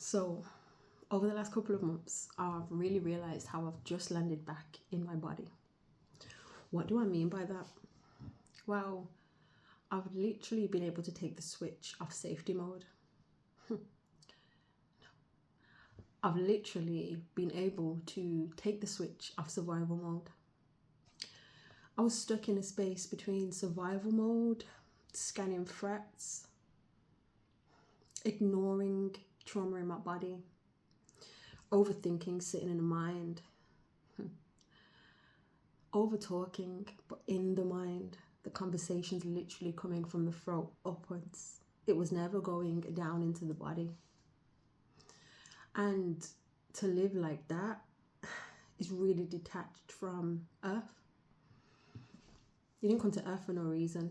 So, over the last couple of months, I've really realized how I've just landed back in my body. What do I mean by that? Well, I've literally been able to take the switch off safety mode. I've literally been able to take the switch off survival mode. I was stuck in a space between survival mode, scanning threats, ignoring trauma in my body, overthinking sitting in the mind, over talking but in the mind. The conversation's literally coming from the throat upwards. It was never going down into the body. And to live like that is really detached from earth. You didn't come to earth for no reason.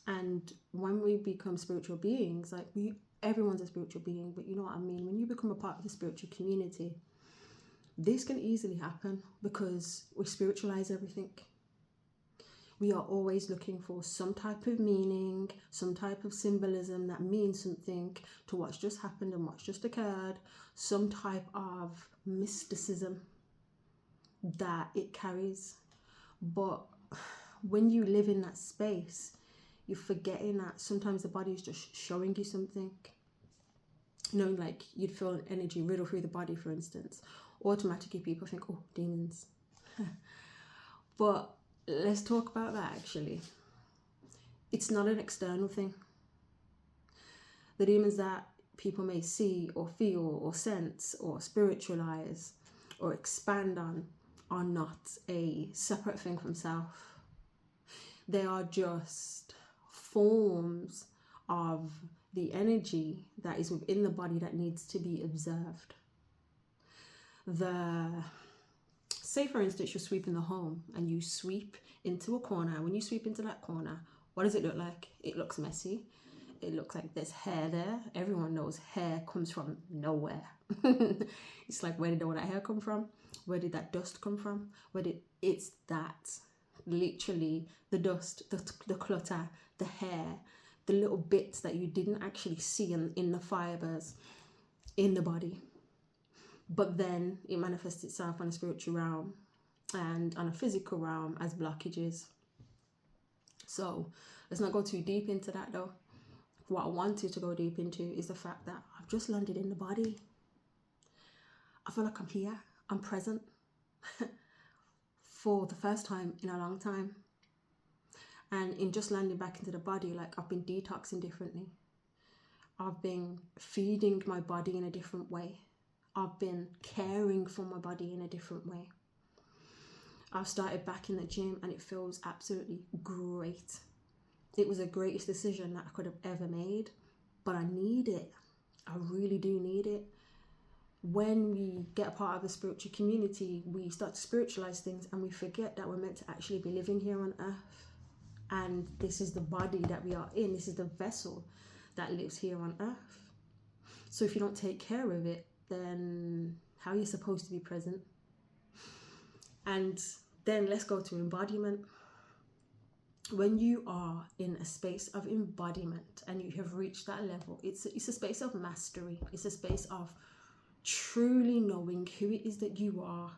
And when we become spiritual beings, like everyone's a spiritual being, but you know what I mean? When you become a part of the spiritual community, this can easily happen because we spiritualize everything. We are always looking for some type of meaning, some type of symbolism that means something to what's just happened and what's just occurred, some type of mysticism that it carries. But when you live in that space, you're forgetting that sometimes the body is just showing you something. You know, like you'd feel an energy riddle through the body, for instance. Automatically people think, oh, demons. But let's talk about that actually. It's not an external thing. The demons that people may see or feel or sense or spiritualize or expand on are not a separate thing from self. They are just forms of the energy that is within the body that needs to be observed. Say for instance, you're sweeping the home and you sweep into a corner. When you sweep into that corner, what does it look like? It looks messy. It looks like there's hair there. Everyone knows hair comes from nowhere. It's like, where did all that hair come from? Where did that dust come from? It's that. Literally the dust, the clutter, the hair, the little bits that you didn't actually see in the fibers in the body. But then it manifests itself on a spiritual realm and on a physical realm as blockages. So let's not go too deep into that though. What I wanted to go deep into is the fact that I've just landed in the body. I feel like I'm here, I'm present for the first time in a long time. And in just landing back into the body, like I've been detoxing differently. I've been feeding my body in a different way. I've been caring for my body in a different way. I've started back in the gym and it feels absolutely great. It was the greatest decision that I could have ever made, but I need it. I really do need it. When we get a part of the spiritual community, we start to spiritualize things and we forget that we're meant to actually be living here on earth. And this is the body that we are in. This is the vessel that lives here on earth. So if you don't take care of it, then how are you supposed to be present? And then let's go to embodiment. When you are in a space of embodiment and you have reached that level, it's a space of mastery. It's a space of truly knowing who it is that you are,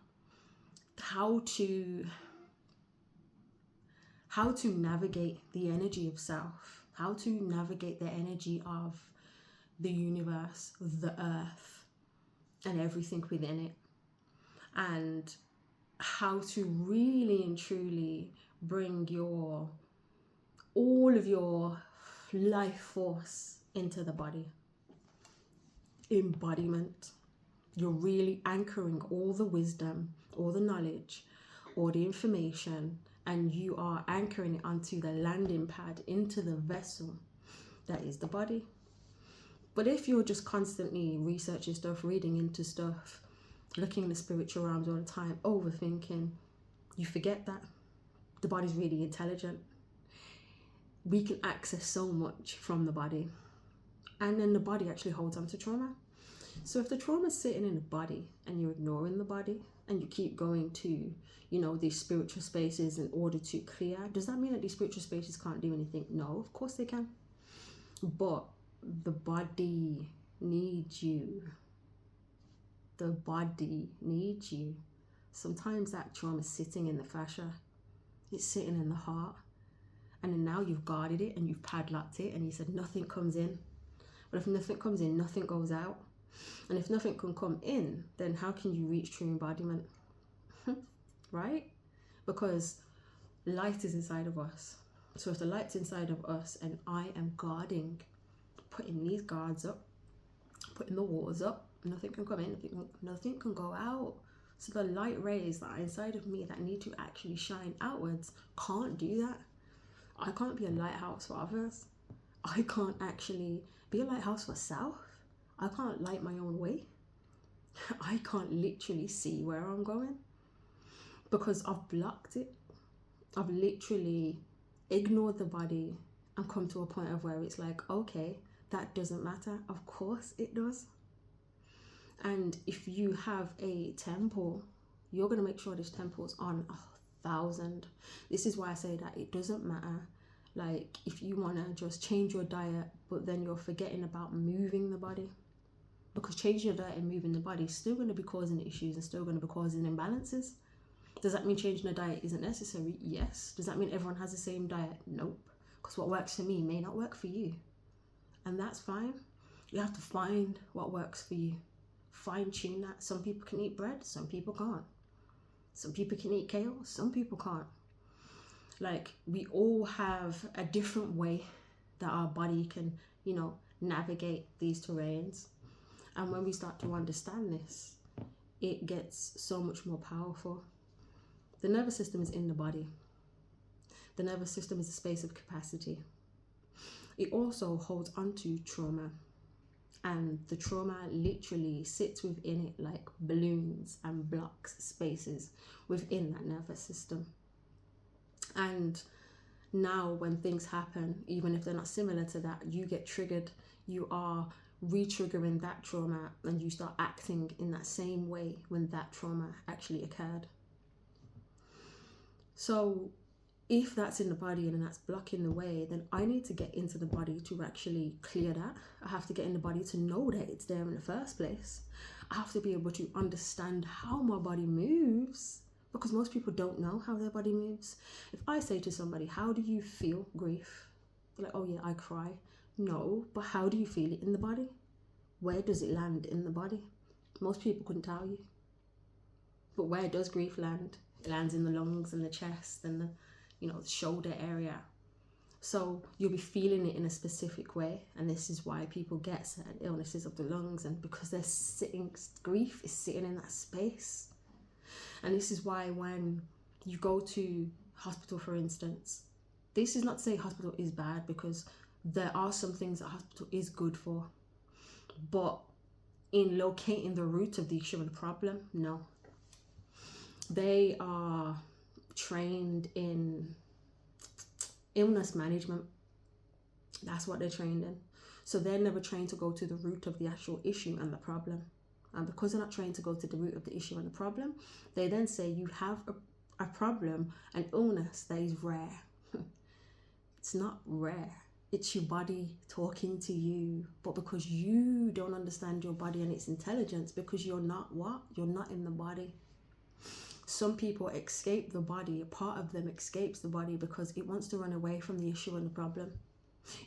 how to navigate the energy of self, how to navigate the energy of the universe, the earth, and everything within it, and how to really and truly bring all of your life force into the body. Embodiment. You're really anchoring all the wisdom, all the knowledge, all the information, and you are anchoring it onto the landing pad, into the vessel that is the body. But if you're just constantly researching stuff, reading into stuff, looking in the spiritual realms all the time, overthinking, you forget that the body's really intelligent. We can access so much from the body. And then the body actually holds on to trauma. So if the trauma is sitting in the body and you're ignoring the body and you keep going to, these spiritual spaces in order to clear, does that mean that these spiritual spaces can't do anything? No, of course they can. But the body needs you. The body needs you. Sometimes that trauma is sitting in the fascia. It's sitting in the heart. And then now you've guarded it and you've padlocked it and you said nothing comes in. But if nothing comes in, nothing goes out. And if nothing can come in, then how can you reach true embodiment? Right? Because light is inside of us. So if the light's inside of us and I am guarding, putting these guards up, putting the walls up, nothing can come in, nothing can go out. So the light rays that are inside of me that need to actually shine outwards can't do that. I can't be a lighthouse for others. I can't actually be a lighthouse for self. I can't light my own way. I can't literally see where I'm going because I've blocked it. I've literally ignored the body and come to a point of where it's like, okay, that doesn't matter. Of course it does. And if you have a temple, you're going to make sure this temple's on 1,000. This is why I say that it doesn't matter. Like if you want to just change your diet, but then you're forgetting about moving the body. Because changing your diet and moving the body is still going to be causing issues and still going to be causing imbalances. Does that mean changing the diet isn't necessary? Yes. Does that mean everyone has the same diet? Nope. Because what works for me may not work for you. And that's fine. You have to find what works for you. Fine tune that. Some people can eat bread, some people can't. Some people can eat kale, some people can't. Like we all have a different way that our body can, navigate these terrains. And when we start to understand this, it gets so much more powerful. The nervous system is in the body. The nervous system is a space of capacity. It also holds onto trauma. And the trauma literally sits within it like balloons and blocks spaces within that nervous system. And now when things happen, even if they're not similar to that, you get triggered. You are re-triggering that trauma and you start acting in that same way when that trauma actually occurred. So if that's in the body and that's blocking the way, then I need to get into the body to actually clear that. I have to get in the body to know that it's there in the first place. I have to be able to understand how my body moves, because most people don't know how their body moves. If I say to somebody, how do you feel grief? They're like, oh yeah, I cry. No, but how do you feel it in the body? Where does it land in the body? Most people couldn't tell you. But where does grief land? It lands in the lungs and the chest and the shoulder area. So you'll be feeling it in a specific way. And this is why people get certain illnesses of the lungs, and because grief is sitting in that space. And this is why when you go to hospital, for instance, this is not to say hospital is bad, because there are some things that hospital is good for. But in locating the root of the issue and the problem, no. They are trained in illness management. That's what they're trained in. So they're never trained to go to the root of the actual issue and the problem. And because they're not trained to go to the root of the issue and the problem, they then say you have a problem, an illness that is rare. It's not rare. It's your body talking to you. But because you don't understand your body and its intelligence, because you're not what? You're not in the body. Some people escape the body. A part of them escapes the body because it wants to run away from the issue and the problem.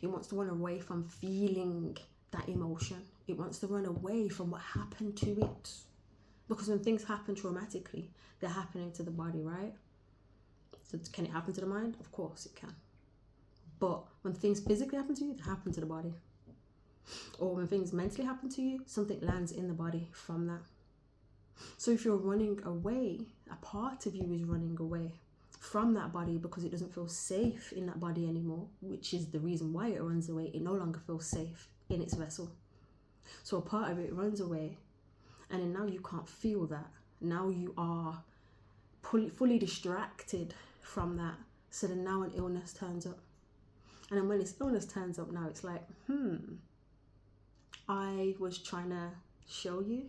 It wants to run away from feeling that emotion. It wants to run away from what happened to it. Because when things happen traumatically, they're happening to the body, right? So can it happen to the mind? Of course it can. But when things physically happen to you, they happen to the body. Or when things mentally happen to you, something lands in the body from that. So if you're running away, a part of you is running away from that body because it doesn't feel safe in that body anymore, which is the reason why it runs away. It no longer feels safe in its vessel. So a part of it runs away, and then now you can't feel that. Now you are fully distracted from that. So then now an illness turns up. And then when this illness turns up, now it's like, I was trying to show you.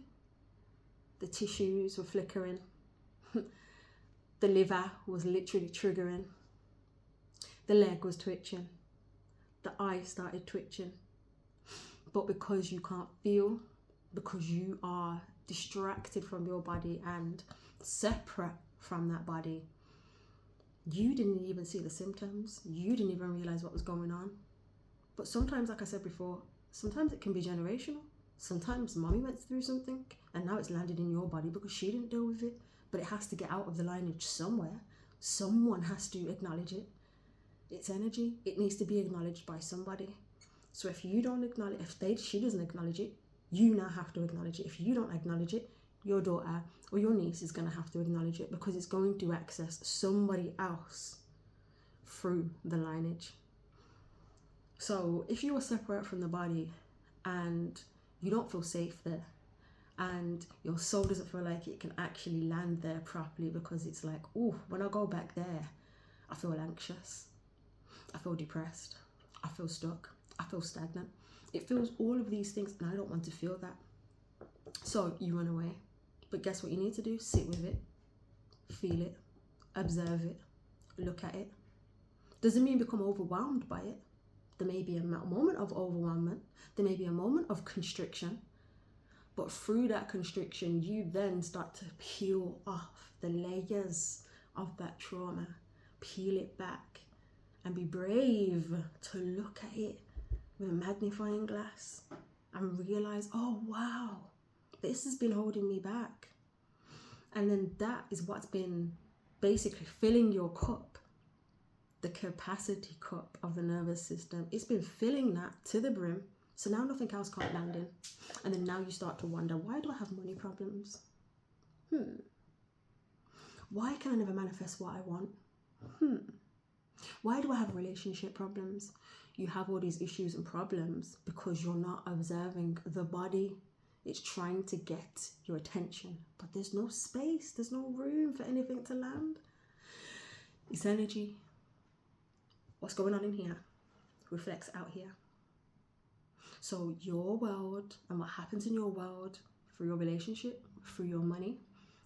The tissues were flickering. The liver was literally triggering. The leg was twitching. The eye started twitching. But because you can't feel, because you are distracted from your body and separate from that body, you didn't even see the symptoms. You didn't even realize what was going on. But sometimes, like I said before, sometimes it can be generational. Sometimes mommy went through something and now it's landed in your body because she didn't deal with it. But it has to get out of the lineage somewhere. Someone has to acknowledge it. It's energy. It needs to be acknowledged by somebody. So if you don't acknowledge, she doesn't acknowledge it, you now have to acknowledge it. If you don't acknowledge it, your daughter or your niece is going to have to acknowledge it, because it's going to access somebody else through the lineage. So if you are separate from the body and you don't feel safe there, and your soul doesn't feel like it can actually land there properly, because it's like, oh, when I go back there, I feel anxious, I feel depressed, I feel stuck, I feel stagnant. It feels all of these things and I don't want to feel that. So you run away. But guess what you need to do? Sit with it, feel it, observe it, look at it. Doesn't mean become overwhelmed by it. There may be a moment of overwhelmment. There may be a moment of constriction. But through that constriction, you then start to peel off the layers of that trauma. Peel it back and be brave to look at it with a magnifying glass and realize, oh wow, this has been holding me back. And then that is what's been basically filling your cup, the capacity cup of the nervous system. It's been filling that to the brim. So now nothing else can't land in. And then now you start to wonder, why do I have money problems? Why can I never manifest what I want? Why do I have relationship problems? You have all these issues and problems because you're not observing the body. It's trying to get your attention, but there's no space, there's no room for anything to land. It's energy. What's going on in here reflects out here. So your world and what happens in your world, through your relationship, through your money,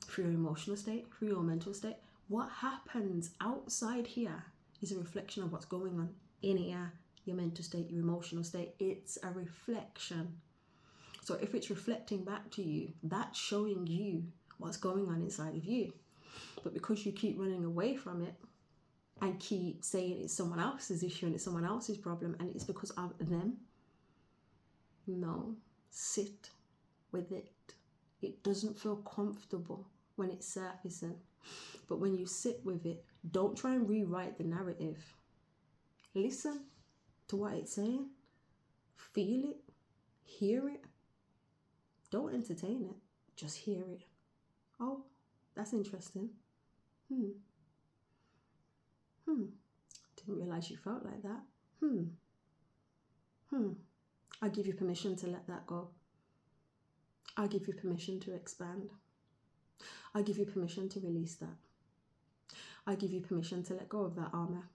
through your emotional state, through your mental state, what happens outside here is a reflection of what's going on in here, your mental state, your emotional state. It's a reflection. So if it's reflecting back to you, that's showing you what's going on inside of you. But because you keep running away from it and keep saying it's someone else's issue and it's someone else's problem and it's because of them, no, sit with it. It doesn't feel comfortable when it's surfacing. But when you sit with it, don't try and rewrite the narrative. Listen to what it's saying. Feel it. Hear it. Don't entertain it. Just hear it. Oh, that's interesting. Didn't realize you felt like that. I give you permission to let that go. I give you permission to expand. I give you permission to release that. I give you permission to let go of that armor.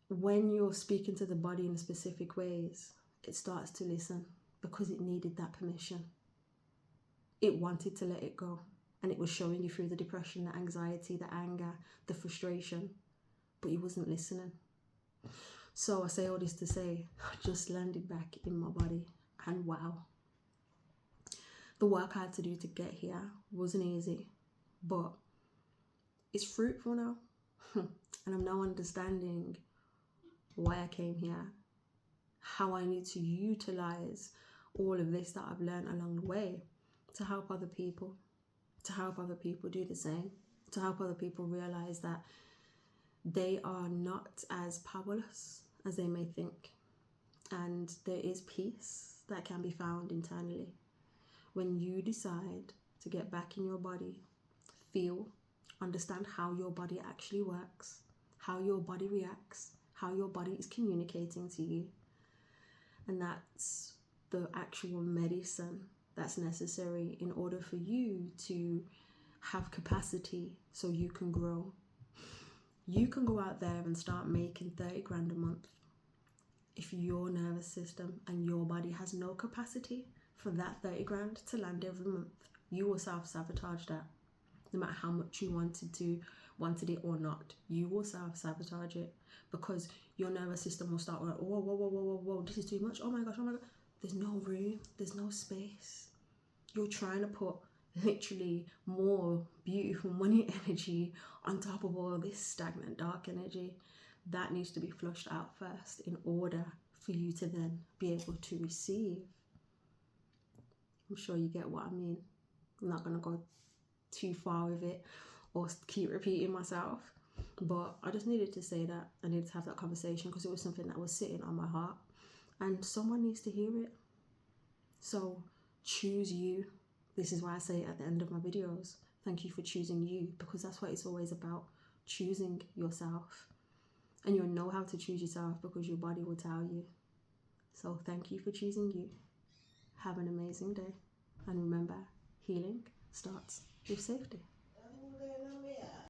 When you're speaking to the body in specific ways, it starts to listen because it needed that permission. It wanted to let it go, and it was showing you through the depression, the anxiety, the anger, the frustration, but you wasn't listening. So I say all this to say, I just landed back in my body, and wow. The work I had to do to get here wasn't easy, but it's fruitful now. And I'm now understanding why I came here, how I need to utilize all of this that I've learned along the way to help other people do the same, to help other people realize that they are not as powerless as they may think. And there is peace that can be found internally when you decide to get back in your body, feel, understand how your body actually works, how your body reacts, how your body is communicating to you. And that's the actual medicine that's necessary in order for you to have capacity so you can grow. You can go out there and start making 30 grand a month. If your nervous system and your body has no capacity for that 30 grand to land every month, you will self-sabotage that. No matter how much you wanted it or not, you will self-sabotage it because your nervous system will start going, whoa, this is too much. Oh my gosh. There's no room, there's no space. You're trying to put literally more beautiful money energy on top of all this stagnant dark energy. That needs to be flushed out first in order for you to then be able to receive. I'm sure you get what I mean. I'm not going to go too far with it or keep repeating myself, but I just needed to say that. I needed to have that conversation because it was something that was sitting on my heart and someone needs to hear it. So choose you. This is why I say at the end of my videos, thank you for choosing you, because that's what it's always about, choosing yourself. And you'll know how to choose yourself because your body will tell you. So thank you for choosing you. Have an amazing day. And remember, healing starts with safety.